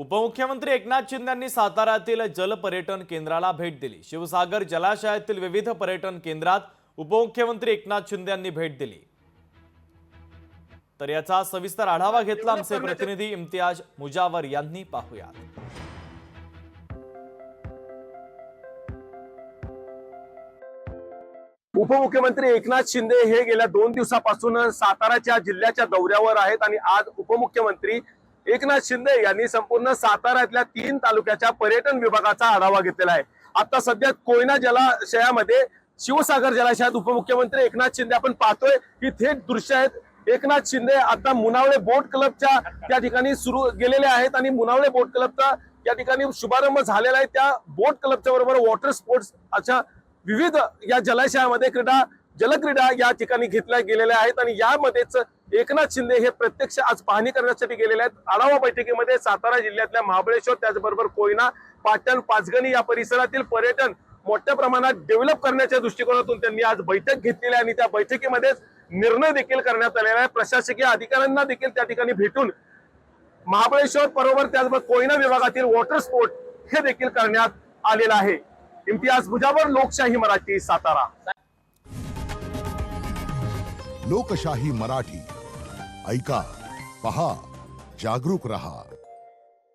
उपमुख्यमंत्री एकनाथ शिंदे यांनी साताऱ्यातील जलपर्यटन केंद्राला भेट दिली। शिवसागर जलाशयातील विविध पर्यटन केंद्रात उपमुख्यमंत्री एकनाथ शिंदे यांनी भेट दिली। तर याचा सविस्तर आढावा घेतला आमचे प्रतिनिधी इम्तियाज मुजावर यांनी। पाहूया। उपमुख्यमंत्री एकनाथ शिंदे हे गेल्या 2 दिवसापासून साताराच्या जिल्ह्याच्या दौऱ्यावर आहेत आणि आज उपमुख्यमंत्री एकनाथ शिंदे यांनी संपूर्ण साताऱ्यातल्या 3 तालुक्याच्या पर्यटन विभागाचा आढावा घेतलेला आहे। आता सध्या कोयना जलाशयामध्ये शिवसागर जलाशयात उपमुख्यमंत्री एकनाथ शिंदे आपण पाहतोय की थेट दृश्य आहेत। एकनाथ शिंदे आता मुनावळे बोट क्लबच्या त्या ठिकाणी सुरू गेलेले आहेत आणि मुनावळे बोट क्लबचा या ठिकाणी शुभारंभ झालेला आहे। त्या बोट क्लबच्या बरोबर वॉटर स्पोर्ट्स अशा विविध या जलाशयामध्ये जलक्रीडा या ठिकाणी घेतल्या गेलेल्या आहेत आणि यामध्येच एकनाथ शिंदे हे प्रत्यक्ष आज पाहणी करण्यासाठी गेलेले आहेत। आढावा बैठकीमध्ये सातारा जिल्ह्यातल्या महाबळेश्वर त्याचबरोबर कोयना, पाटण, पाचगणी या परिसरातील पर्यटन मोठ्या प्रमाणात डेव्हलप करण्याच्या दृष्टिकोनातून त्यांनी आज बैठक घेतलेली आहे आणि त्या बैठकीमध्ये निर्णय देखील करण्यात आलेला आहे। प्रशासकीय अधिकाऱ्यांना देखील त्या ठिकाणी भेटून महाबळेश्वर बरोबर त्याचबरोबर कोयना विभागातील वॉटर स्पोर्ट हे देखील करण्यात आलेलं आहे। इम्तियाज मुजावर, लोकशाही मराठी, सातारा। लोकशाही मराठी ऐका, पहा, जागरूक रहा।